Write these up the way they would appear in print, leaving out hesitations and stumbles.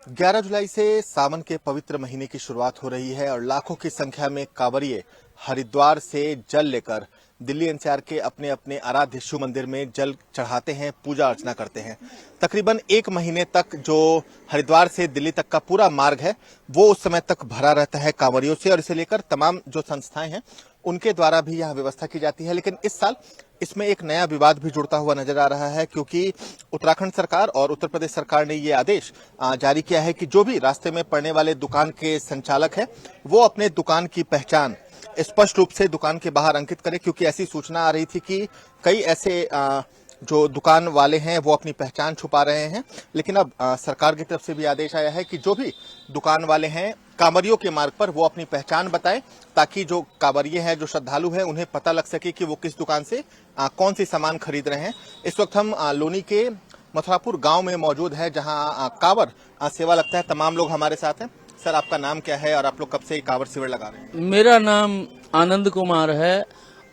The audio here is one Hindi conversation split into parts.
11 जुलाई से सावन के पवित्र महीने की शुरुआत हो रही है और लाखों की संख्या में कांवरिये हरिद्वार से जल लेकर दिल्ली एनसीआर के अपने अपने आराध्य शिव मंदिर में जल चढ़ाते हैं, पूजा अर्चना करते हैं। तकरीबन एक महीने तक जो हरिद्वार से दिल्ली तक का पूरा मार्ग है वो उस समय तक भरा रहता है कांवरियों से, और इसे लेकर तमाम जो संस्थाएं हैं उनके द्वारा भी यह व्यवस्था की जाती है। लेकिन इस साल इसमें एक नया विवाद भी जुड़ता हुआ नजर आ रहा है, क्योंकि उत्तराखंड सरकार और उत्तर प्रदेश सरकार ने ये आदेश जारी किया है कि जो भी रास्ते में पड़ने वाले दुकान के संचालक हैं वो अपने दुकान की पहचान स्पष्ट रूप से दुकान के बाहर अंकित करें, क्योंकि ऐसी सूचना आ रही थी कि कई ऐसे जो दुकान वाले हैं वो अपनी पहचान छुपा रहे हैं। लेकिन अब सरकार की तरफ से भी आदेश आया है कि जो भी दुकान वाले हैं कांवरियों के मार्ग पर वो अपनी पहचान बताएं, ताकि जो कांवरिये हैं, जो श्रद्धालु हैं, उन्हें पता लग सके कि वो किस दुकान से कौन सी सामान खरीद रहे हैं। इस वक्त हम लोनी के मथुरापुर गांव में मौजूद है, जहां कांवर सेवा लगता है। तमाम लोग हमारे साथ हैं। सर, आपका नाम क्या है और आप लोग कब से कांवर शिविर लगा रहे हैं? मेरा नाम आनंद कुमार है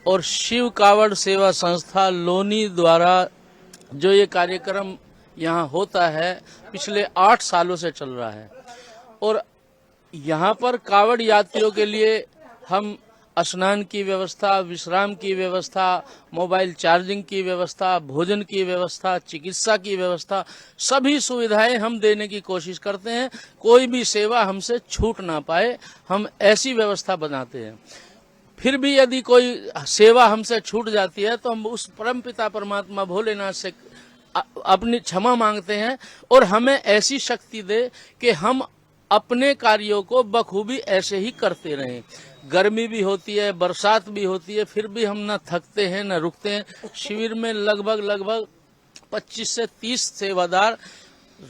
और शिव कांवड़ सेवा संस्था लोनी द्वारा जो ये कार्यक्रम यहाँ होता है पिछले 8 सालों से चल रहा है। और यहाँ पर कांवड़ यात्रियों के लिए हम स्नान की व्यवस्था, विश्राम की व्यवस्था, मोबाइल चार्जिंग की व्यवस्था, भोजन की व्यवस्था, चिकित्सा की व्यवस्था, सभी सुविधाएं हम देने की कोशिश करते हैं। कोई भी सेवा हमसे छूट ना पाए, हम ऐसी व्यवस्था बनाते हैं। फिर भी यदि कोई सेवा हमसे छूट जाती है तो हम उस परमपिता परमात्मा भोलेनाथ से अपनी क्षमा मांगते हैं और हमें ऐसी शक्ति दे कि हम अपने कार्यों को बखूबी ऐसे ही करते रहें। गर्मी भी होती है, बरसात भी होती है, फिर भी हम न थकते हैं न रुकते हैं। शिविर में लगभग 25 से 30 सेवादार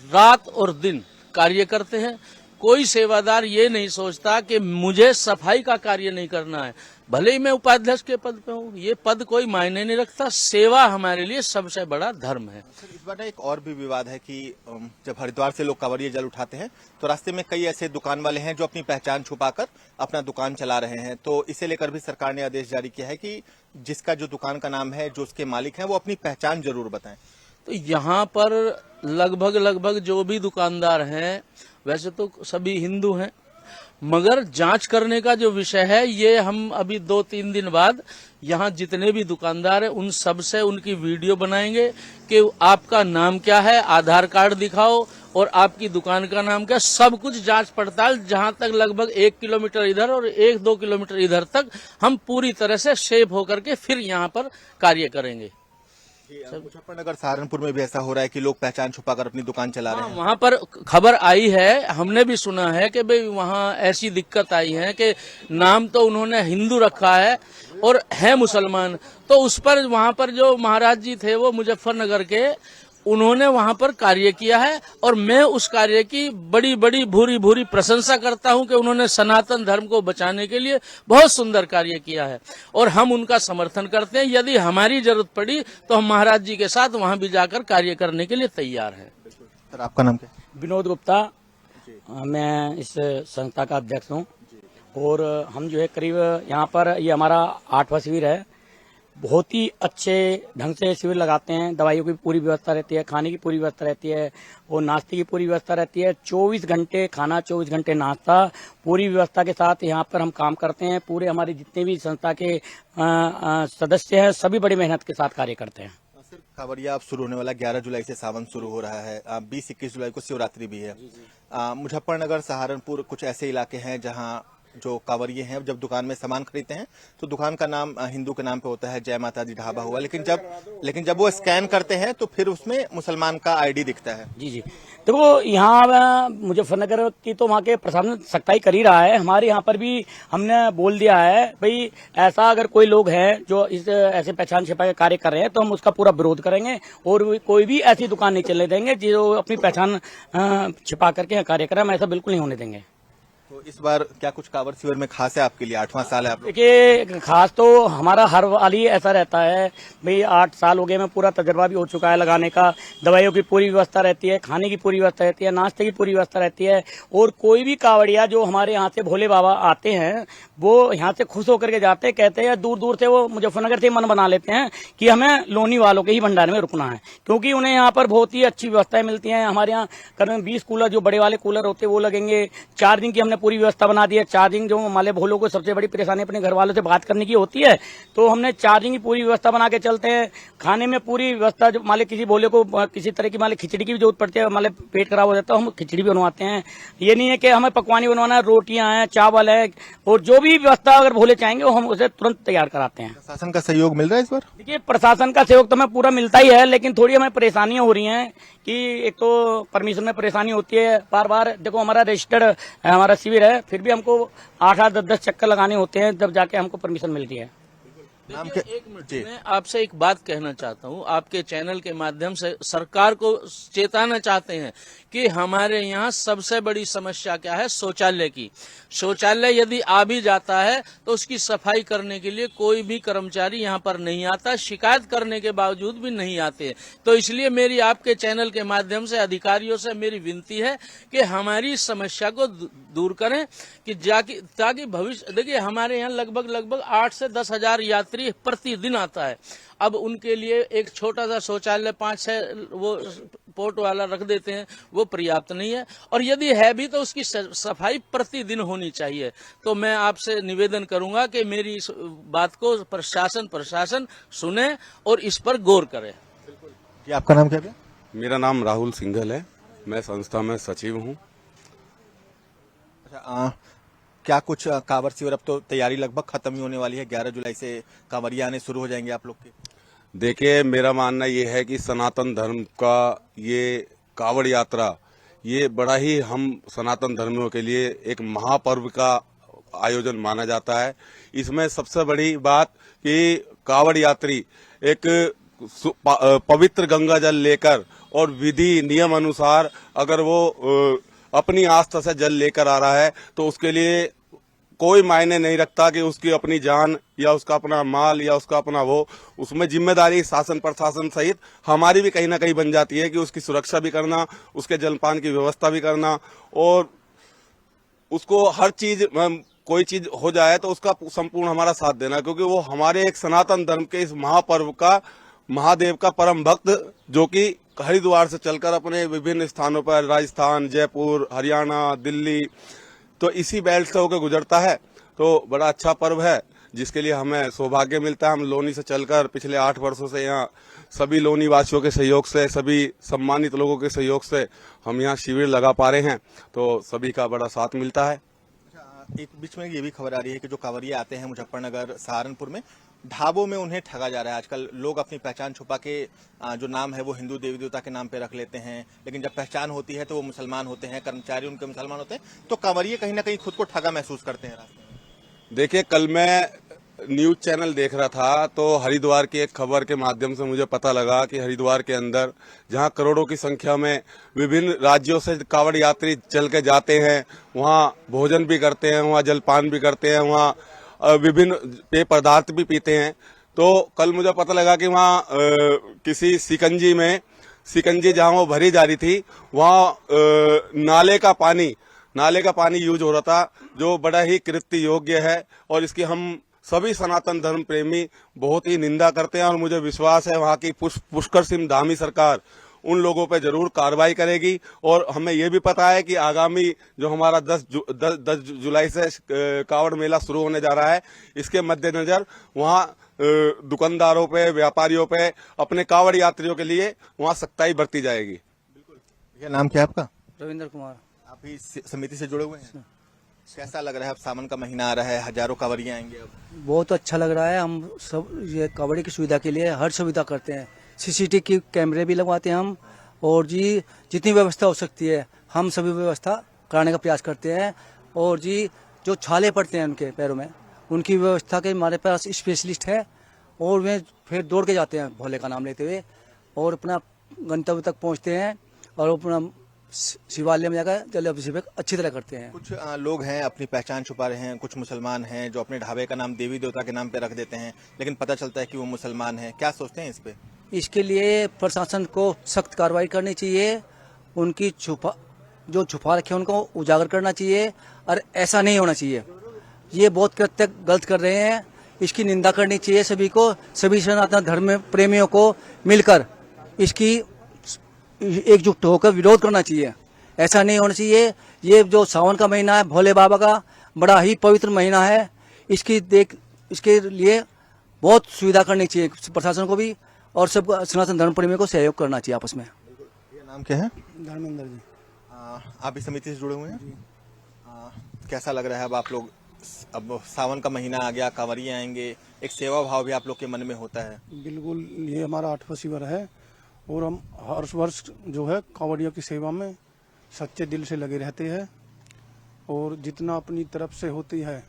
रात और दिन कार्य करते हैं। कोई सेवादार ये नहीं सोचता कि मुझे सफाई का कार्य नहीं करना है, भले ही मैं उपाध्यक्ष के पद पे हूँ, ये पद कोई मायने नहीं रखता। सेवा हमारे लिए सबसे बड़ा धर्म है। इस बार एक और भी विवाद है कि जब हरिद्वार से लोग कांवरिये जल उठाते हैं तो रास्ते में कई ऐसे दुकान वाले हैं जो अपनी पहचान छुपाकर अपना दुकान चला रहे हैं। तो इसे लेकर भी सरकार ने आदेश जारी किया है कि जिसका जो दुकान का नाम है, जो उसके मालिक हैं, वो अपनी पहचान जरूर बताएं। तो यहाँ पर लगभग जो भी दुकानदार हैं, वैसे तो सभी हिंदू हैं, मगर जांच करने का जो विषय है ये हम अभी 2-3 दिन बाद यहाँ जितने भी दुकानदार हैं उन सब से उनकी वीडियो बनाएंगे कि आपका नाम क्या है, आधार कार्ड दिखाओ और आपकी दुकान का नाम क्या, सब कुछ जांच पड़ताल, जहाँ तक लगभग 1 किलोमीटर इधर और 1-2 किलोमीटर इधर तक हम पूरी तरह से सेफ होकर के फिर यहाँ पर कार्य करेंगे। मुजफ्फरनगर, सहारनपुर में भी ऐसा हो रहा है कि लोग पहचान छुपाकर अपनी दुकान चला रहे हैं। वहाँ पर खबर आई है, हमने भी सुना है कि भाई वहाँ ऐसी दिक्कत आई है कि नाम तो उन्होंने हिंदू रखा है और है मुसलमान। तो उस पर वहाँ पर जो महाराज जी थे वो मुजफ्फरनगर के, उन्होंने वहाँ पर कार्य किया है और मैं उस कार्य की बड़ी भूरी प्रशंसा करता हूँ कि उन्होंने सनातन धर्म को बचाने के लिए बहुत सुंदर कार्य किया है और हम उनका समर्थन करते हैं। यदि हमारी जरूरत पड़ी तो हम महाराज जी के साथ वहाँ भी जाकर कार्य करने के लिए तैयार हैं। सर, आपका नाम क्या है? विनोद गुप्ता, मैं इस संस्था का अध्यक्ष हूँ और हम जो है करीब यहाँ पर ये हमारा 8वां शिविर है। बहुत ही अच्छे ढंग से शिविर लगाते हैं। दवाइयों की पूरी व्यवस्था रहती है, खाने की पूरी व्यवस्था रहती है और नाश्ते की पूरी व्यवस्था रहती है। 24 घंटे खाना, 24 घंटे नाश्ता, पूरी व्यवस्था के साथ यहाँ पर हम काम करते हैं। पूरे हमारे जितने भी संस्था के सदस्य हैं सभी बड़ी मेहनत के साथ कार्य करते हैं। सर, कांवरिया अब शुरू होने वाला 11 जुलाई से सावन शुरू हो रहा है। 20-21 जुलाई को शिवरात्रि भी है। मुजफ्फरनगर, सहारनपुर कुछ ऐसे इलाके हैं जहाँ जो कांवरिये हैं जब दुकान में सामान खरीदते हैं तो दुकान का नाम हिंदू के नाम पे होता है, जय माता दी ढाबा हुआ, लेकिन जब वो स्कैन करते हैं तो फिर उसमें मुसलमान का आईडी दिखता है। जी देखो, यहाँ मुजफ्फरनगर की तो वहाँ के प्रशासन सख्ताई कर ही रहा है। हमारे यहाँ पर भी हमने बोल दिया है भाई ऐसा अगर कोई लोग हैं जो इस ऐसे पहचान छिपा के कार्य कर रहे हैं तो हम उसका पूरा विरोध करेंगे और कोई भी ऐसी दुकान नहीं चलने देंगे जो अपनी पहचान छिपा करके कार्य कर रहे हैं। हम ऐसा बिल्कुल नहीं होने देंगे। तो इस बार क्या कुछ कांवड़ शिविर में खास है आपके लिए? 8वां साल है आप लोग। देखिए, खास तो हमारा हर वाली ऐसा रहता है भाई, 8 साल हो गए, में पूरा तजर्बा भी हो चुका है लगाने का। दवाइयों की पूरी व्यवस्था रहती है, खाने की पूरी व्यवस्था रहती है, नाश्ते की पूरी व्यवस्था रहती है। और कोई भी कांवड़िया जो हमारे यहाँ से भोले बाबा आते हैं वो यहाँ से खुश होकर के जाते हैं, कहते हैं दूर दूर से वो मुजफ्फरनगर से मन बना लेते हैं कि हमें लोनी वालों के ही भंडारे में रुकना है, क्योंकि उन्हें यहाँ पर बहुत ही अच्छी व्यवस्थाएं मिलती हैं। हमारे यहाँ करीबन 20 कूलर जो बड़े वाले कूलर होते हैं वो लगेंगे। चार्जिंग की हमने पूरी व्यवस्था बना दी है। चार्जिंग जो हमारे भोलों को सबसे बड़ी परेशानी अपने घर वालों से बात करने की होती है, तो हमने चार्जिंग की पूरी व्यवस्था बना के चलते हैं। खाने में पूरी व्यवस्था, जो मान किसी भोले को किसी तरह की मान खिचड़ी की भी जरूरत पड़ती है, मान पेट खराब हो जाता है, हम खिचड़ी भी बनवाते हैं। ये नहीं है कि हमें पकवानी बनवाना है, रोटियां हैं, चावल है, और जो भी व्यवस्था अगर भोले चाहेंगे वो हम उसे तुरंत तैयार कराते हैं। प्रशासन का सहयोग मिल रहा है इस बार? देखिए, प्रशासन का सहयोग तो हमें पूरा मिलता ही है, लेकिन थोड़ी हमें परेशानियां हो रही हैं कि एक तो परमिशन में परेशानी होती है। बार बार देखो, हमारा रजिस्टर्ड हमारा शिविर है, फिर भी हमको 8-8, 10-10 चक्कर लगाने होते हैं, जब जाके हमको परमिशन मिलती है। नाम देखिए, एक मिनट, मैं आपसे एक बात कहना चाहता हूँ। आपके चैनल के माध्यम से सरकार को चेताना चाहते हैं कि हमारे यहाँ सबसे बड़ी समस्या क्या है? शौचालय की। शौचालय यदि आ भी जाता है तो उसकी सफाई करने के लिए कोई भी कर्मचारी यहाँ पर नहीं आता, शिकायत करने के बावजूद भी नहीं आते। तो इसलिए मेरी आपके चैनल के माध्यम से अधिकारियों से मेरी विनती है कि हमारी इस समस्या को दूर करें, कि ताकि भविष्य, देखिए हमारे यहाँ लगभग 8 से 10 हजार यात्री प्रतिदिन आता है। अब उनके लिए एक छोटा सा शौचालय 5-6 वो पोर्ट वाला रख देते हैं, वो पर्याप्त नहीं है। और यदि है भी तो उसकी सफाई प्रतिदिन होनी चाहिए। तो मैं आपसे निवेदन करूंगा कि मेरी इस बात को प्रशासन सुने और इस पर गौर करे। ये आपका नाम क्या है? मेरा नाम राहुल सिंघल है, मैं संस्था में सचिव हूँ। अच्छा, क्या कुछ कांवड़ शिविर, अब तो तैयारी लगभग खत्म ही होने वाली है, 11 जुलाई से कांवड़िया आने शुरू हो जाएंगे आप लोग के। देखिए, मेरा मानना ये है कि सनातन धर्म का ये कावड़ यात्रा, ये बड़ा ही हम सनातन धर्मियों के लिए एक महापर्व का आयोजन माना जाता है। इसमें सबसे बड़ी बात कि कावड़ यात्री एक पवित्र गंगा जल लेकर और विधि नियम अनुसार अगर वो अपनी आस्था से जल लेकर आ रहा है तो उसके लिए कोई मायने नहीं रखता कि उसकी अपनी जान या उसका अपना माल या उसका अपना वो, उसमें जिम्मेदारी शासन प्रशासन सहित हमारी भी कहीं ना कहीं बन जाती है कि उसकी सुरक्षा भी करना, उसके जलपान की व्यवस्था भी करना, और उसको हर चीज, कोई चीज हो जाए तो उसका संपूर्ण हमारा साथ देना, क्योंकि वो हमारे एक सनातन धर्म के इस महापर्व का, महादेव का परम भक्त, जो कि हरिद्वार से चलकर अपने विभिन्न स्थानों पर, राजस्थान, जयपुर, हरियाणा, दिल्ली, तो इसी बेल्ट से होकर गुजरता है। तो बड़ा अच्छा पर्व है जिसके लिए हमें सौभाग्य मिलता है। हम लोनी से चलकर पिछले 8 वर्षों से यहाँ सभी लोनी वासियों के सहयोग से, सभी सम्मानित लोगों के सहयोग से हम यहाँ शिविर लगा पा रहे हैं, तो सभी का बड़ा साथ मिलता है। एक बीच में ये भी खबर आ रही है कि जो कांवड़िया आते हैं मुजफ्फरनगर, सहारनपुर में, ढाबों में उन्हें ठगा जा रहा है। आजकल लोग अपनी पहचान छुपा के जो नाम है वो हिंदू देवी देवता के नाम पे रख लेते हैं, लेकिन जब पहचान होती है तो वो मुसलमान होते हैं, कर्मचारी उनके मुसलमान होते हैं, तो कांवड़िये कहीं ना कहीं खुद को ठगा महसूस करते हैं रास्ते में। देखिए, कल मैं न्यूज चैनल देख रहा था तो हरिद्वार की एक खबर के माध्यम से मुझे पता लगा कि हरिद्वार के अंदर, जहां करोड़ों की संख्या में विभिन्न राज्यों से कांवड़ यात्री चल के जाते हैं, वहां भोजन भी करते हैं, वहां जलपान भी करते हैं, वहां विभिन्न पेय पदार्थ भी पीते हैं। तो कल मुझे पता लगा कि वहां किसी सिकंजी जहां वो भरी जा रही थी, वहां नाले का पानी यूज हो रहा था, जो बड़ा ही कृत्य योग्य है, और इसकी हम सभी सनातन धर्म प्रेमी बहुत ही निंदा करते हैं। और मुझे विश्वास है वहां की पुष्कर सिंह धामी सरकार उन लोगों पे जरूर कार्रवाई करेगी। और हमें ये भी पता है कि आगामी जो हमारा 10 जुलाई से कावड़ मेला शुरू होने जा रहा है, इसके मद्देनजर वहाँ दुकानदारों पे, व्यापारियों पे, अपने कावड़ यात्रियों के लिए वहाँ सख्ताई बरती जाएगी। ये नाम क्या है आपका? रविंद्र कुमार। आप भी समिति से जुड़े हुए हैं? कैसा लग रहा है? अब सावन का महीना आ रहा है, हजारों कांवड़िये आएंगे। अब बहुत अच्छा लग रहा है। हम सब ये कांवड़ी की सुविधा के लिए हर सुविधा करते हैं। सीसीटीवी की कैमरे भी लगवाते हैं हम, और जी जितनी व्यवस्था हो सकती है हम सभी व्यवस्था कराने का प्रयास करते हैं। और जी जो छाले पड़ते हैं उनके पैरों में, उनकी व्यवस्था के हमारे पास स्पेशलिस्ट है, और वे फिर दौड़ के जाते हैं भोले का नाम लेते हुए, और अपना गंतव्य तक पहुंचते हैं, और अपना शिवालय में जाकर जल अभिषेक अच्छी तरह करते हैं। कुछ लोग हैं अपनी पहचान छुपा रहे हैं, कुछ मुसलमान हैं जो अपने ढाबे का नाम देवी देवता के नाम पे रख देते हैं, लेकिन पता चलता है कि वो मुसलमान हैं। क्या सोचते हैं इस पे? इसके लिए प्रशासन को सख्त कार्रवाई करनी चाहिए, उनकी जो छुपा रखे हैं उनको उजागर करना चाहिए, और ऐसा नहीं होना चाहिए। ये बहुत कृत्य गलत कर रहे हैं, इसकी निंदा करनी चाहिए सभी को, सभी सनातन धर्म प्रेमियों को मिलकर इसकी एकजुट होकर विरोध करना चाहिए। ऐसा नहीं होना चाहिए। ये जो सावन का महीना है भोले बाबा का बड़ा ही पवित्र महीना है, इसके लिए बहुत सुविधा करनी चाहिए प्रशासन को भी, और सब सनातन धर्म प्रेमियों को सहयोग करना चाहिए आपस में। ये नाम क्या है? धर्मेंद्र जी। आप इस समिति से जुड़े हुए हैं? कैसा लग रहा है? अब सावन का महीना आ गया, कांवरिये आएंगे, एक सेवा भाव भी आप लोग के मन में होता है। बिल्कुल, ये हमारा 8वां शिविर है और हम हर वर्ष जो है कांवड़ियों की सेवा में सच्चे दिल से लगे रहते हैं, और जितना अपनी तरफ से होती है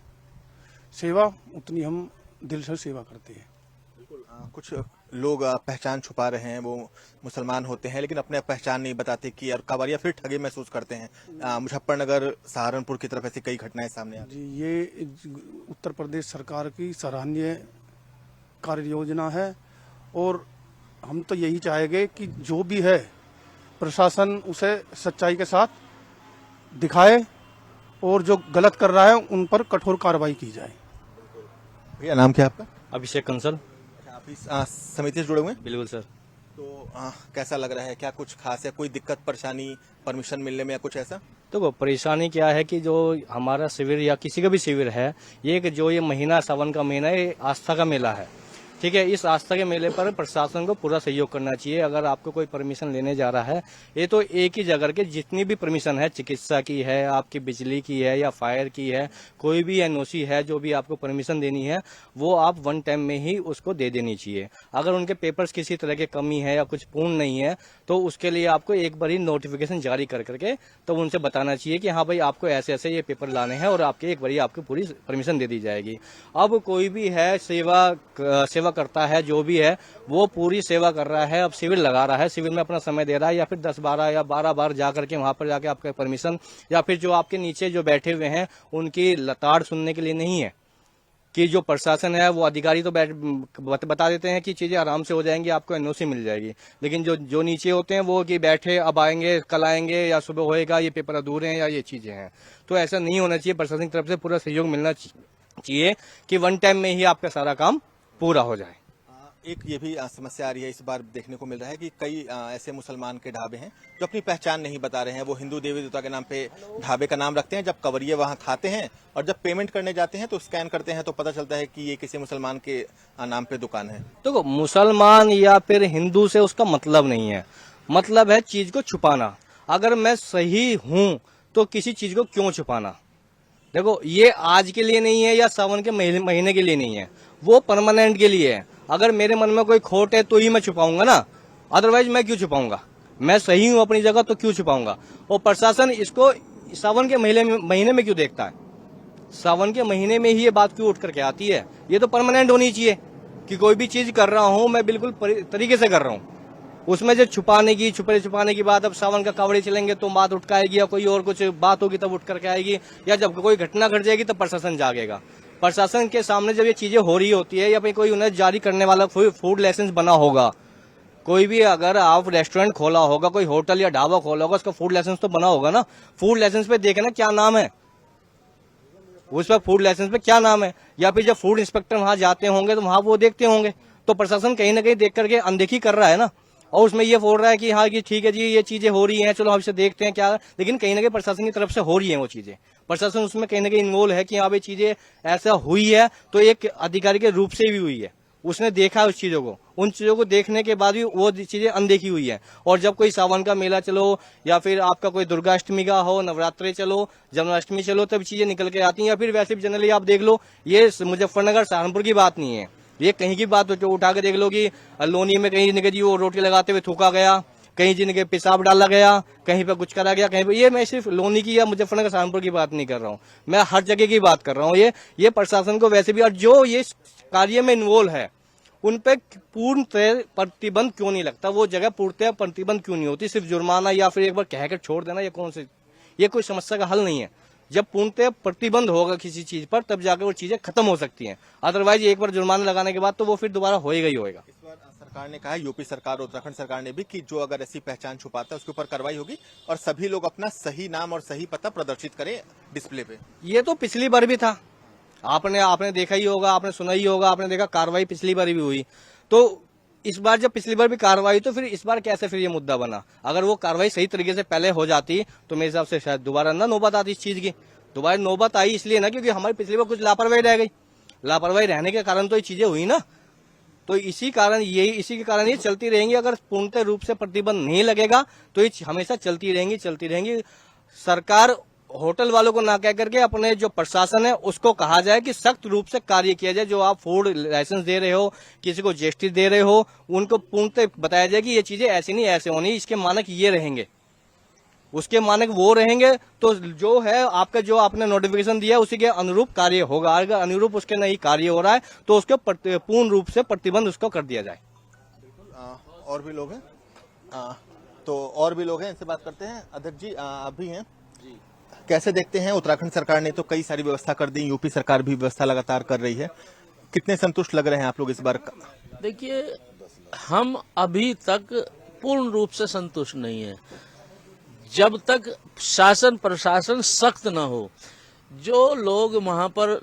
सेवा उतनी हम दिल से सेवा करते हैं। कुछ लोग पहचान छुपा रहे हैं, वो मुसलमान होते हैं लेकिन अपने पहचान नहीं बताते कि और कांवरिया फिर ठगी महसूस करते हैं। मुजफ्फरनगर, सहारनपुर की तरफ ऐसी कई घटनाएं सामने आ रही जी, ये उत्तर प्रदेश सरकार की सराहनीय कार्य योजना है, और हम तो यही चाहेंगे कि जो भी है प्रशासन उसे सच्चाई के साथ दिखाए, और जो गलत कर रहा है उन पर कठोर कार्रवाई की जाए। भैया नाम क्या है आपका? अभिषेक कंसल। आप इस समिति से जुड़े हुए हैं? बिल्कुल सर। तो कैसा लग रहा है? क्या कुछ खास है? कोई दिक्कत परेशानी परमिशन मिलने में या कुछ ऐसा? तो परेशानी क्या है कि जो हमारा शिविर या किसी का भी शिविर है, ये कि जो ये महीना सावन का महीना है, ये आस्था का मेला है, ठीक है। इस आस्था के मेले पर प्रशासन को पूरा सहयोग करना चाहिए। अगर आपको कोई परमिशन लेने जा रहा है, ये तो एक ही जगह के जितनी भी परमिशन है, चिकित्सा की है, आपकी बिजली की है या फायर की है, कोई भी एनओसी है, जो भी आपको परमिशन देनी है वो आप वन टाइम में ही उसको दे देनी चाहिए। अगर उनके पेपर्स किसी तरह की कमी है या कुछ पूर्ण नहीं है तो उसके लिए आपको एक बार ही नोटिफिकेशन जारी कर करके तो उनसे बताना चाहिए कि हाँ भाई आपको ऐसे ऐसे ये पेपर लाने हैं, और आपके एक बार आपको पूरी परमिशन दे दी जाएगी। अब कोई भी है सेवा करता है, जो भी है वो पूरी सेवा कर रहा है, अब शिविर लगा रहा है, शिविर में अपना समय दे रहा है, या फिर 10-12 या 12 बार जाकर के वहां पर जाके आपका परमिशन, या फिर जो आपके नीचे जो बैठे हुए हैं उनकी लताड़ सुनने के लिए नहीं है कि जो प्रशासन है वो अधिकारी तो बता देते हैं कि चीजें आराम से हो जाएंगी, आपको एनओसी मिल जाएगी, लेकिन जो नीचे होते हैं वो कि बैठे अब आएंगे, कल आएंगे, या सुबह होएगा, ये पेपर अधूरे हैं, या ये चीजें हैं। तो ऐसा नहीं होना चाहिए। प्रशासन की तरफ से पूरा सहयोग मिलना चाहिए कि वन टाइम में ही आपका सारा काम पूरा हो जाए। एक ये भी समस्या आ रही है इस बार देखने को मिल रहा है कि कई ऐसे मुसलमान के ढाबे हैं जो अपनी पहचान नहीं बता रहे हैं। वो हिंदू देवी देवता के नाम पे ढाबे का नाम रखते हैं, जब कांवरिये वहां खाते हैं और जब पेमेंट करने जाते हैं तो स्कैन करते हैं तो पता चलता है कि ये किसी मुसलमान के नाम पे दुकान है। तो मुसलमान या फिर हिंदू से उसका मतलब नहीं है, मतलब है चीज को छुपाना। अगर मैं सही हूं तो किसी चीज को क्यों छुपाना? देखो, ये आज के लिए नहीं है या सावन के महीने के लिए नहीं है, वो परमानेंट के लिए है। अगर मेरे मन में कोई खोट है तो ही मैं छुपाऊंगा ना, अदरवाइज मैं क्यों छुपाऊंगा? मैं सही हूं अपनी जगह तो क्यों छुपाऊंगा? और प्रशासन इसको सावन के महीने में क्यों देखता है? सावन के महीने में ही ये बात क्यों उठ करके आती है? ये तो परमानेंट होनी चाहिए कि कोई भी चीज कर रहा हूं मैं बिल्कुल तरीके से कर रहा हूं। उसमें जो छुपाने की बात, अब सावन का कावड़े चलेंगे तो बात उठ आएगी, या कोई और कुछ बात होगी तब उठ करके आएगी, या जब कोई घटना घट जाएगी तब प्रशासन जागेगा। प्रशासन के सामने जब ये चीजें हो रही होती है, या फिर कोई उन्हें जारी करने वाला फूड लाइसेंस बना होगा, कोई भी अगर आप रेस्टोरेंट खोला होगा, कोई होटल या ढाबा खोला होगा, उसका फूड लाइसेंस तो बना होगा ना। फूड लाइसेंस पे देखे ना क्या नाम है, उस पर फूड लाइसेंस पे क्या नाम है, या फिर जब फूड इंस्पेक्टर वहां जाते होंगे तो वहां वो देखते होंगे। तो प्रशासन कहीं ना कहीं देख करके अनदेखी कर रहा है ना, और उसमें ये बोल रहा है कि हाँ ये ठीक है जी, ये चीजें हो रही हैं, चलो हम इसे देखते हैं क्या, लेकिन कहीं ना कहीं प्रशासन की तरफ से हो रही हैं वो चीजें। प्रशासन उसमें कहीं ना कहीं इन्वॉल्व है कि हाँ भाई चीजें ऐसा हुई है तो एक अधिकारी के रूप से भी हुई है, उसने देखा उस चीजों को, उन चीजों को देखने के बाद भी वो चीजें अनदेखी हुई है। और जब कोई सावन का मेला चलो, या फिर आपका कोई दुर्गाष्टमी का हो, नवरात्रि चलो, जन्माष्टमी चलो, तब चीजें निकल के आती हैं। या फिर वैसे भी जनरली आप देख लो, ये मुजफ्फरनगर सहारनपुर की बात नहीं है, ये कहीं की बात जो उठा के देख लो कि लोनी में कहीं जिनके जी वो रोटी लगाते हुए थूका गया, कहीं जिनके पेशाब डाला गया, कहीं पे कुछ करा गया, कहीं पे। ये मैं सिर्फ लोनी की या मुजफ्फरनगर सहारनपुर की बात नहीं कर रहा हूँ, मैं हर जगह की बात कर रहा हूँ। ये प्रशासन को वैसे भी, और जो ये कार्य में इन्वॉल्व है उन पे पूर्णतः प्रतिबंध क्यों नहीं लगता, वो जगह पूर्णतः प्रतिबंध क्यों नहीं होती, सिर्फ जुर्माना या फिर एक बार कहकर छोड़ देना, ये कोई समस्या का हल नहीं है। जब पूर्णतः प्रतिबंध होगा किसी चीज पर तब जाकर वो चीजें खत्म हो सकती हैं, अदरवाइज एक बार जुर्माना लगाने के बाद तो वो फिर दोबारा होएगा ही होएगा। इस बार सरकार ने कहा है, यूपी सरकार और उत्तराखंड सरकार ने भी, कि जो अगर ऐसी पहचान छुपाता है उसके ऊपर कार्रवाई होगी और सभी लोग अपना सही नाम और सही पता प्रदर्शित करें डिस्प्ले पे। ये तो पिछली बार भी था, आपने देखा ही होगा, आपने सुना ही होगा, आपने देखा कार्रवाई पिछली बार भी हुई। तो इस बार जब पिछली बार भी कार्रवाई तो फिर इस बार कैसे फिर ये मुद्दा बना? अगर वो कार्रवाई सही तरीके से पहले हो जाती तो मेरे हिसाब से शायद दोबारा ना नौबत आती इस चीज की। दोबारा नौबत आई इसलिए ना क्योंकि हमारी पिछली बार कुछ लापरवाही रह गई, लापरवाही रहने के कारण तो ये चीजें हुई ना। तो इसी के कारण ये चलती रहेंगी। अगर पूर्णतः रूप से प्रतिबंध नहीं लगेगा तो ये हमेशा चलती रहेंगी। सरकार होटल वालों को ना कह करके अपने जो प्रशासन है उसको कहा जाए कि सख्त रूप से कार्य किया जाए। जो आप फूड लाइसेंस दे रहे हो, किसी को जीएसटी दे रहे हो, उनको पूर्णतः बताया जाए कि ये चीजें ऐसी नहीं ऐसे होनी, इसके मानक ये रहेंगे, उसके मानक वो रहेंगे। तो जो है आपका जो आपने नोटिफिकेशन दिया उसी के अनुरूप कार्य होगा। अगर अनुरूप उसके नहीं कार्य हो रहा है तो उसके पूर्ण रूप से प्रतिबंध उसको कर दिया जाए। और भी लोग हैं, तो और भी लोग हैं, इनसे बात करते हैं। अध्यक्ष जी आप भी हैं, कैसे देखते हैं? उत्तराखंड सरकार ने तो कई सारी व्यवस्था कर दी, यूपी सरकार भी व्यवस्था लगातार कर रही है, कितने संतुष्ट लग रहे हैं आप लोग इस बार? देखिए, हम अभी तक पूर्ण रूप से संतुष्ट नहीं है। जब तक शासन प्रशासन सख्त न हो, जो लोग वहां पर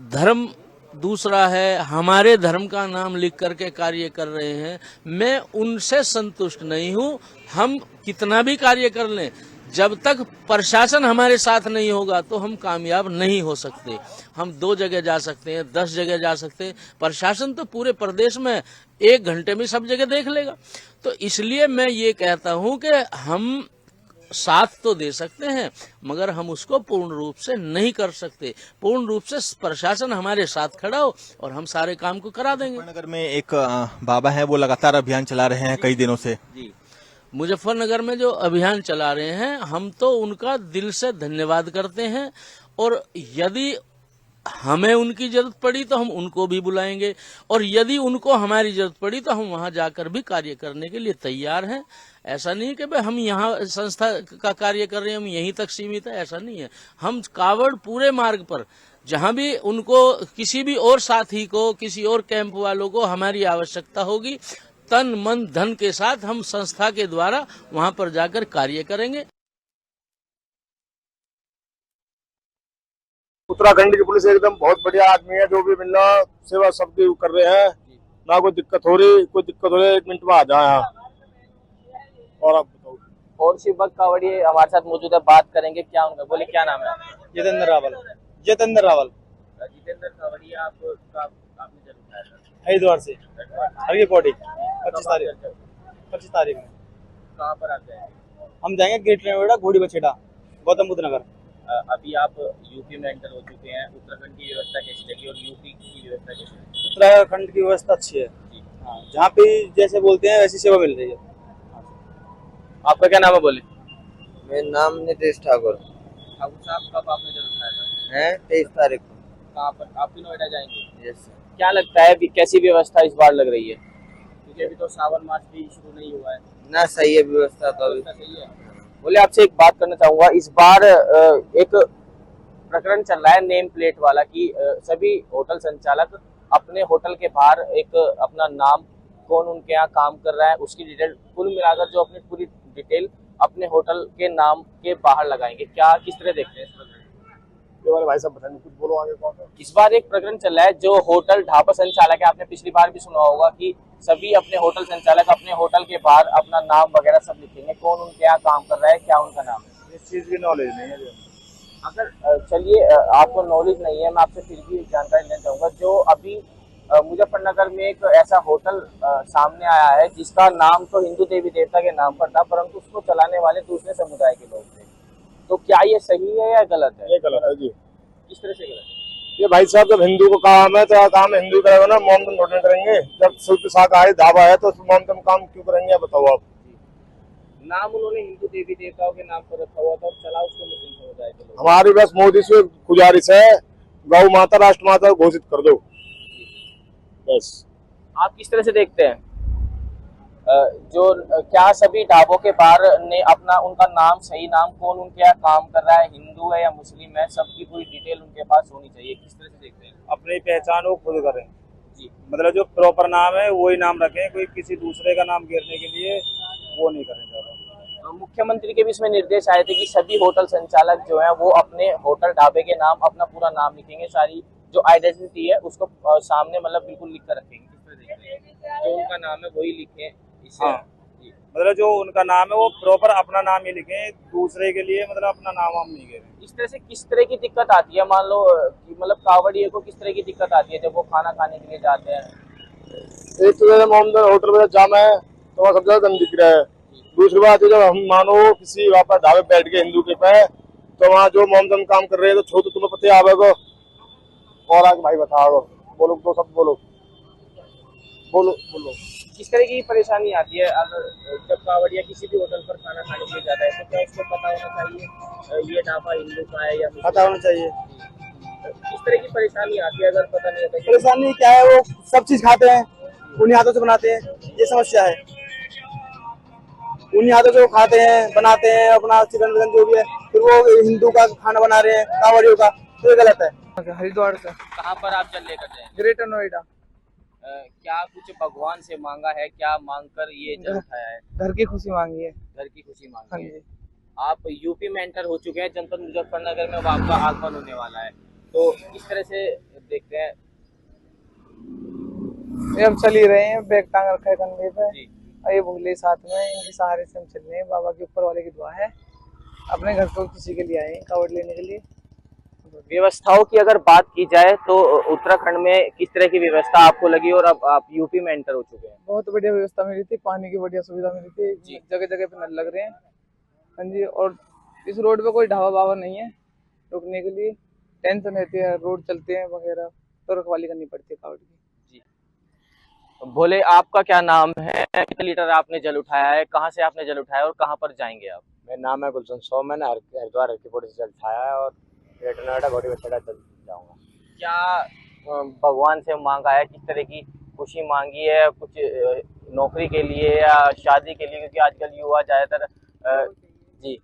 धर्म दूसरा है, हमारे धर्म का नाम लिख करके कार्य कर रहे हैं, मैं उनसे संतुष्ट नहीं हूं। हम कितना भी कार्य कर लें, जब तक प्रशासन हमारे साथ नहीं होगा तो हम कामयाब नहीं हो सकते। हम 2 जगह जा सकते हैं, 10 जगह जा सकते हैं, प्रशासन तो पूरे प्रदेश में 1 घंटे में सब जगह देख लेगा। तो इसलिए मैं ये कहता हूं कि हम साथ तो दे सकते हैं मगर हम उसको पूर्ण रूप से नहीं कर सकते। पूर्ण रूप से प्रशासन हमारे साथ खड़ा हो और हम सारे काम को करा देंगे। मुजफ्फरनगर में एक बाबा है, वो लगातार अभियान चला रहे हैं कई दिनों से। जी, मुजफ्फरनगर में जो अभियान चला रहे हैं, हम तो उनका दिल से धन्यवाद करते हैं। और यदि हमें उनकी जरूरत पड़ी तो हम उनको भी बुलाएंगे, और यदि उनको हमारी जरूरत पड़ी तो हम वहां जाकर भी कार्य करने के लिए तैयार हैं। ऐसा नहीं है कि भाई हम यहाँ संस्था का कार्य कर रहे हैं, हम यहीं तक सीमित है, ऐसा नहीं है। हम कावड़ पूरे मार्ग पर जहां भी उनको, किसी भी और साथी को, किसी और कैंप वालों को हमारी आवश्यकता होगी, तन मन धन के साथ हम संस्था के द्वारा वहां पर जाकर कार्य करेंगे। उत्तराखंड की पुलिस एकदम बहुत बढ़िया आदमी है, जो भी मिलना सेवा सबकी कर रहे हैं, ना कोई दिक्कत हो रही। 1 मिनट में आ जाए यहाँ। और आप बताओ। और शिव भक्त कावड़ी हमारे साथ मौजूद है, बात करेंगे। क्या उनका, बोले क्या नाम है? जितेंद्र रावल। जितेंद्र कावड़ी आपने जरूर उठाया था हरिद्वार से, हरकी पौड़ी, 25 तारीख में। कहाँ पर आप जाएंगे? हम जाएंगे गेट नोएडा, घोड़ी बछेड़ा, गौतम बुद्ध नगर। अभी आप यूपी में एंटर हो चुके हैं, उत्तराखंड की व्यवस्था कैसी लगी और यूपी की व्यवस्था कैसी लगी? उत्तराखंड की व्यवस्था अच्छी है, जहाँ पे जैसे बोलते हैं वैसी सेवा मिल रही है। आपका क्या नाम है? बोले। मेरा नाम नितेश ठाकुर ठाकुर साहब, कब आपने जरूर उठाया था? है। 23 तारीख को। कहाँ पर? आप भी नोएडा जाएंगे? यस। क्या लगता है अभी कैसी व्यवस्था इस बार लग रही है? क्योंकि अभी तो सावन मास भी शुरू नहीं हुआ है ना। सही है व्यवस्था तो अभी। सही है। बोले, आपसे एक बात करना चाहूंगा। इस बार एक प्रकरण चल रहा है नेम प्लेट वाला कि सभी होटल संचालक अपने होटल के बाहर एक अपना नाम, कौन उनके यहाँ काम कर रहा है, उसकी डिटेल कुल मिलाकर जो अपनी पूरी डिटेल अपने होटल के नाम के बाहर लगाएंगे। क्या किस तरह देखते हैं इस प्रकरण? भाई साहब बताएंगे, कुछ बोलो आगे। कौन? इस बार एक प्रकरण चल रहा है जो होटल ढाबा संचालक है, आपने पिछली बार भी सुना होगा कि सभी अपने होटल संचालक अपने होटल के बाहर अपना नाम वगैरह सब लिखेंगे, कौन उनके यहाँ काम कर रहा है, क्या उनका नाम है। इस चीज की नॉलेज नहीं है। अगर चलिए आपको नॉलेज नहीं है, मैं आपसे फिर भी जानकारी लेना चाहूंगा। जो अभी मुजफ्फरनगर में एक ऐसा होटल सामने आया है जिसका नाम तो हिंदू देवी देवता के नाम पर था, परंतु उसको चलाने वाले दूसरे समुदाय के लोग थे, तो क्या ये सही है या गलत है? ये गलत है जी। किस तरह से गलत है? ये भाई साहब, जब हिंदू को काम है तो काम हिंदू करेगा ना, मोमदम थोड़ी करेंगे। जब शुद्ध शाकाहारी ढाबा है तो मोमदम काम क्यों करेंगे, बताओ आप। नाम उन्होंने हिंदू देवी देवताओं के नाम पर रखा हुआ था और चला उसको मुस्लिम समुदाय के लोग। हमारी बस मोदी से गुजारिश है, गौ माता राष्ट्र माता घोषित कर दो बस। आप किस तरह से देखते हैं जो क्या सभी ढाबों के बाहर ने अपना उनका नाम, सही नाम, कौन उनके यहाँ काम कर रहा है, हिंदू है या मुस्लिम है, सबकी पूरी डिटेल उनके पास होनी चाहिए, किस तरह से देखते हैं? अपनी पहचान वो खुद करें जी। मतलब जो प्रॉपर नाम है वही नाम रखें, कोई किसी दूसरे का नाम घेरने के लिए वो नहीं करें ज्यादा। मुख्यमंत्री के भी इसमें निर्देश आए थे कि सभी होटल संचालक जो हैं वो अपने होटल ढाबे के नाम, अपना पूरा नाम लिखेंगे, सारी जो आइडेंटिटी है उसको सामने मतलब बिल्कुल लिख कर रखेंगे। किस तरह देखते हैं? जो उनका नाम है वही लिखें इससे। हाँ। मतलब जो उनका नाम है वो प्रॉपर अपना नाम ही लिखें, दूसरे के लिए मतलब अपना नाम हम नहीं घेरें। इस तरह से किस तरह की दिक्कत आती है, मान लो कि मतलब कावड़िए को किस तरह की दिक्कत आती है जब वो खाना खाने के लिए जाते हैं? एक तो जैसे मोहम्मद होटल में जाम है तो वहाँ सब ज्यादा गंद दिख रहा है। दूसरी बात है जब हम मानो किसी वहाँ पर ढाबे बैठ के हिंदू के पे तो वहाँ जो मोहम्मद काम कर रहे हैं तो छो तो तुम्हें पता ही आवेगा और आगे भाई बताओ, बोलो तो सब बोलो बोलो बोलो। किस तरह की परेशानी आती है अगर जब कावड़िया किसी भी होटल पर खाना खाने के लिए जाता है, तो क्या उसको पता होना चाहिए ये ढाबा हिंदू का है या मुस्लिम? पता होना चाहिए। किस तरह की परेशानी आती है अगर पता नहीं होता? परेशानी क्या है, वो सब चीज खाते हैं, उन्हीं हाथों से बनाते हैं, ये समस्या है। उन्हीं हाथों से वो खाते हैं, बनाते हैं अपना चिकन विकन जो भी है, फिर वो हिंदू का खाना बना रहे हैं कावड़ियों का, तो ये गलत है। हरिद्वार से कहाँ पर आप जल लेकर जाएंगे? ग्रेटर नोएडा। क्या कुछ भगवान से मांगा है, क्या मांग कर ये जल उठाया है? घर की खुशी मांगी है। घर की खुशी हाँ मांगी है। जी। आप यूपी में एंटर हो चुके हैं, जनपद मुजफ्फरनगर में आपका आगमन होने वाला है, तो किस तरह से देखते हैं? ये हम चल ही रहे हैं, बैग टांग रखा है कंधे पे, जी। और ये भूले साथ में, इनके सहारे से हम चल रहे हैं। बाबा के ऊपर वाले की दुआ है, अपने घर को किसी के लिए आए हैं कावड़ लेने के लिए। व्यवस्थाओं की अगर बात की जाए तो उत्तराखंड में किस तरह की व्यवस्था आपको लगी, और अब आप यूपी में एंटर हो चुके हैं? बहुत बढ़िया व्यवस्था मिली थी, पानी की बढ़िया सुविधा मिली थी, जी। जगह जगह पे नल लग रहे हैं। हाँ जी। और इस रोड पे कोई ढाबा बाबा नहीं है रुकने के लिए, टेंशन रहती है, रोड चलते हैं वगैरह तो रखवाली करनी पड़ती है कावड़ की। जी। बोले आपका क्या नाम है, कितने लीटर आपने जल उठाया है, कहाँ से आपने जल उठाया और कहाँ पर जाएंगे आप? मेरा नाम है गुलशन सो, मैंने हरिद्वार हरकीपौड़ी से जल उठाया है और ग्रेटर नोएडा घोड़ी बछड़ा जल जाऊंगा। क्या भगवान से मांगा है, किस तरह की खुशी मांगी है, कुछ नौकरी के लिए या शादी के लिए? क्योंकि आजकल युवा ज्यादातर जी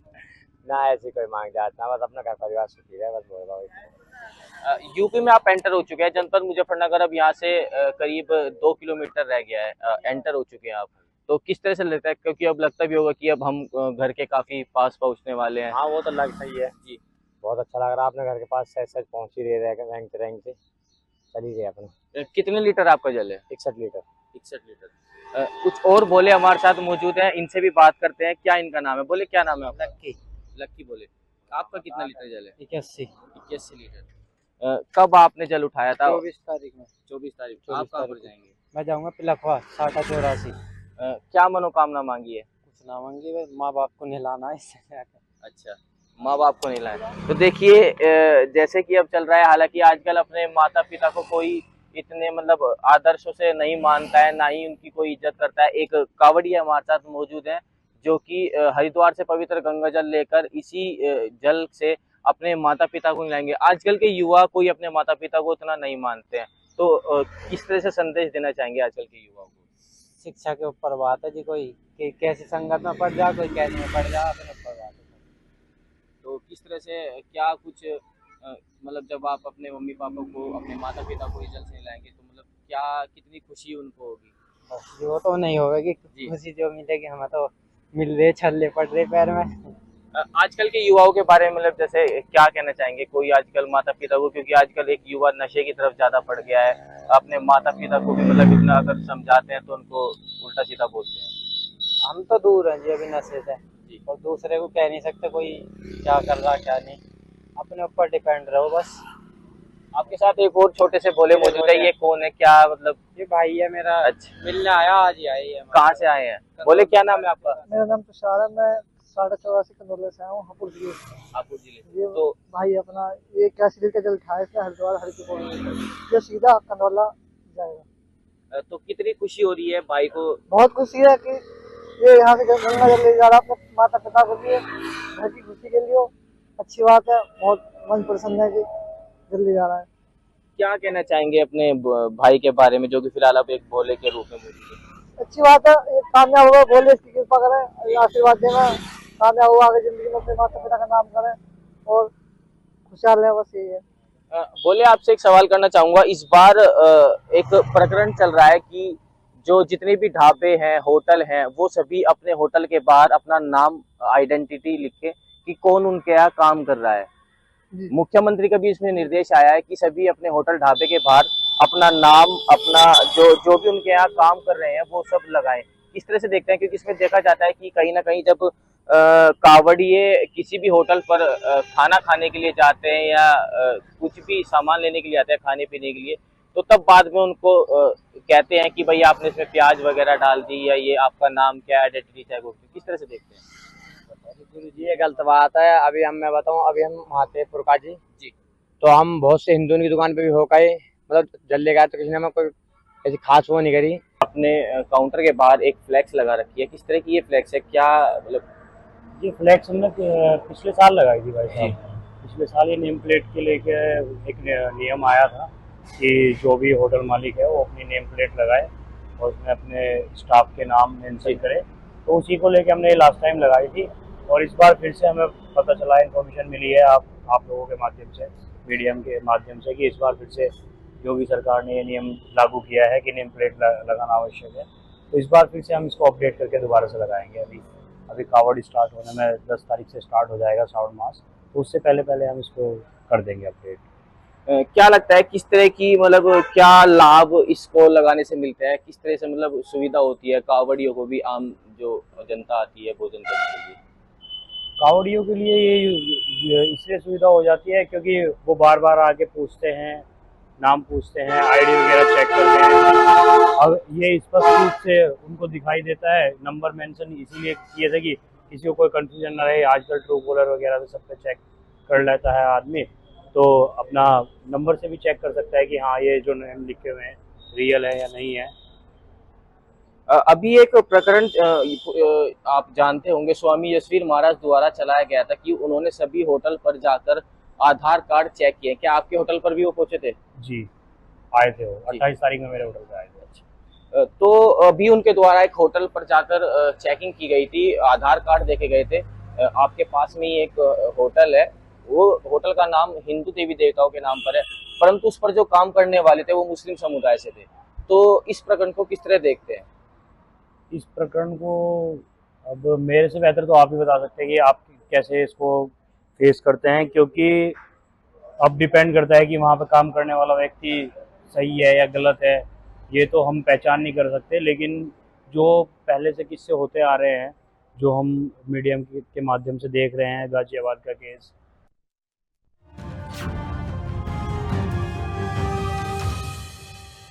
ना ऐसी कोई मांग जाता, बस अपना घर परिवार सुखी रहे, बस बोल रहा हूँ। यूपी में आप एंटर हो चुके हैं, जनपद मुजफ्फरनगर अब यहाँ से करीब 2 किलोमीटर रह गया है, एंटर हो चुके हैं आप, तो किस तरह से लगता है? क्योंकि अब लगता भी होगा कि अब हम घर के काफी पास पहुँचने वाले हैं। हाँ वो तो लगता ही है जी, बहुत अच्छा लग रहा है, अपने घर के पास सच सच पहुँच ही रहे रैंक से चल ही रहे अपना। कितने लीटर आपका जल है? 61 लीटर। 61 लीटर। कुछ और बोले हमारे साथ मौजूद हैं, इनसे भी बात करते हैं। क्या इनका नाम है? बोले क्या नाम है आपका? लक्की। लक्की। बोले आपका कितना लीटर जल है? 81 लीटर। कब आपने जल उठाया था? 24 तारीख में। 24 तारीख। 24 आप कहाँ पर तारीख। जाएंगे? मैं जाऊंगा पिलखवा 6084। क्या मनोकामना मांगी है? कुछ ना मांगी, बस माँ बाप को नहलाना है, इससे। अच्छा, माँ बाप को नहीं लाया। तो देखिए जैसे कि अब चल रहा है, हालांकि आजकल अपने माता पिता को कोई इतने मतलब आदर्शों से नहीं मानता है, ना ही उनकी कोई इज्जत करता है। एक कावड़िया हमारे साथ मौजूद है जो कि हरिद्वार से पवित्र गंगा जल लेकर इसी जल से अपने माता पिता को लाएंगे। आजकल के युवा कोई अपने माता पिता को उतना नहीं मानते हैं, तो किस तरह से संदेश देना चाहेंगे आजकल के युवाओं को? शिक्षा के ऊपर बात है जी, कोई कि कैसे संगत में पड़ जा, कोई कैसे में पड़ जा, अपने ऊपर बात है। तो किस तरह से क्या कुछ मतलब जब आप अपने मम्मी पापा को, अपने माता पिता को जल से लाएंगे तो मतलब क्या कितनी खुशी उनको होगी? बस वो तो नहीं होगा कि खुशी जो मिलेगी, हमें तो मिल रहे, छल्ले पड़ रहे पैर में। आजकल के युवाओं के बारे में मतलब जैसे क्या कहना चाहेंगे? कोई आजकल माता पिता को, क्योंकि आजकल एक युवा नशे की तरफ ज्यादा पड़ गया है, अपने माता पिता को भी मतलब इतना अगर समझाते हैं तो उनको उल्टा सीधा बोलते हैं। हम तो दूर हैं जी अभी नशे से, और दूसरे को कह नहीं सकते कोई क्या कर रहा क्या नहीं, अपने ऊपर डिपेंड रहो बस। आपके साथ एक और छोटे से बोले मौजूद है, ये कौन है, क्या मतलब? ये भाई है मेरा। अच्छा, मिलने आया, आज ही आए है। कहाँ से आए हैं? बोले क्या नाम है आपका? मेरा नाम तुषार है, मैं 84.5 कंदौले से आया हूँ, हापुड़ जिले से। हापुड़ जिले। ये तो भाई अपना ये 81 लीटर का जल उठाया इसने हरिद्वार हरकीपौड़ी, ये सीधा कंदौला जाएगा। तो कितनी खुशी हो रही है भाई को? बहुत खुशी है कि ये यहाँ से गंगा जल ले जा रहा है अपने माता पिता के लिए, घर की खुशी के लिए। अच्छी बात है, बहुत मन प्रसन्न है कि जल ले जा रहा है। क्या कहना चाहेंगे अपने भाई के बारे में जो कि फिलहाल अब एक भोले के रूप में मौजूद है? अच्छी बात है, ये कामयाब होगा, बोले इसकी कृपा करें, आशीर्वाद देना, कामयाब हुआ, आगे जिंदगी में अपने माता पिता का नाम करें और खुशहाल रहें, बस यही है। बोले आपसे एक सवाल करना चाहूंगा। इस बार एक प्रकरण चल रहा है कि जो जितने भी ढाबे हैं, होटल हैं, वो सभी अपने होटल के बाहर अपना नाम, आइडेंटिटी लिखे कि कौन उनके यहाँ काम कर रहा है। मुख्यमंत्री का भी इसमें निर्देश आया है कि सभी अपने होटल ढाबे के बाहर अपना नाम, अपना जो भी उनके यहाँ काम कर रहे हैं वो सब लगाएं। इस तरह से देखते हैं, क्योंकि इसमें देखा जाता है कि कहीं ना कहीं जब कावड़िए किसी भी होटल पर खाना खाने के लिए जाते हैं या कुछ भी सामान लेने के लिए आते हैं खाने पीने के लिए, तो तब बाद में उनको कहते हैं कि भाई आपने इसमें प्याज वगैरह डाल दी या ये आपका नाम क्या है, आइडेंटिटी चेक होगी। किस तरह से देखते हैं? गुरु जी ये गलत बात है। अभी मैं बताऊं, अभी हम वहाँ थे फुरका जी, तो हम बहुत से हिंदुओं की दुकान पे भी हो गए, मतलब जल्ले गए, तो किसी ने हमें कोई ऐसी खास वो नहीं करी। अपने काउंटर के बाहर एक फ्लैक्स लगा रखी है, किस तरह की ये फ्लैक्स है, क्या मतलब? ये फ्लैक्स हमने पिछले साल लगाई थी भाई साहब। पिछले साल ये नेम प्लेट के लेके एक नियम आया था कि जो भी होटल मालिक है वो अपनी नेम प्लेट लगाए और उसमें अपने स्टाफ के नाम मेंशन करे, तो उसी को लेके हमने लास्ट टाइम लगाई थी। और इस बार फिर से हमें पता चला, इन्फॉर्मेशन मिली है आप लोगों के माध्यम से, मीडियम के माध्यम से, कि इस बार फिर से योगी सरकार ने ये नियम लागू किया है कि नेम प्लेट लगाना आवश्यक है। तो इस बार फिर से हम इसको अपडेट करके दोबारा से लगाएंगे। अभी कावड़ स्टार्ट होने में 10 तारीख से स्टार्ट हो जाएगा श्रावण मास, तो उससे पहले हम इसको कर देंगे अपडेट। क्या लगता है किस तरह की, मतलब क्या लाभ इसको लगाने से मिलते हैं, किस तरह से मतलब सुविधा होती है कावड़ियों को भी, आम जो जनता आती है भोजन करने के लिए? कावड़ियों के लिए ये इसलिए सुविधा हो जाती है क्योंकि वो बार बार आके पूछते हैं, नाम पूछते हैं, आईडी वगैरह चेक करते हैं। अब ये स्पष्ट रूप से उनको दिखाई देता है, नंबर मेंशन इसीलिए किए थे कि किसी को कोई कंफ्यूजन ना रहे। आजकल ट्रू कॉलर वगैरह से सब पे चेक कर लेता है आदमी, तो अपना नंबर से भी चेक कर सकता है कि हाँ ये जो नेम लिखे हुए हैं रियल है या नहीं है। अभी एक प्रकरण आप जानते होंगे, स्वामी यशवीर महाराज द्वारा चलाया गया था कि उन्होंने सभी होटल पर जाकर आधार कार्ड चेक किए। क्या आपके होटल पर भी वो पहुंचे थे? जी आए थे, वो 28 तारीख में मेरे होटल पे आए थे। तो अभी उनके द्वारा एक होटल पर जाकर चेकिंग की गई थी, आधार कार्ड देखे गए थे। आपके पास में ही एक होटल है, वो होटल का नाम हिंदू देवी देवताओं के नाम पर है, परंतु उस पर जो काम करने वाले थे वो मुस्लिम समुदाय से थे। तो इस प्रकरण को किस तरह देखते हैं? इस प्रकरण को अब मेरे से बेहतर तो आप ही बता सकते हैं कि आप कैसे इसको फेस करते हैं, क्योंकि अब डिपेंड करता है कि वहाँ पे काम करने वाला व्यक्ति सही है या गलत है, ये तो हम पहचान नहीं कर सकते। लेकिन जो पहले से किस्से होते आ रहे हैं, जो हम मीडियम के माध्यम से देख रहे हैं, गाजियाबाद का केस,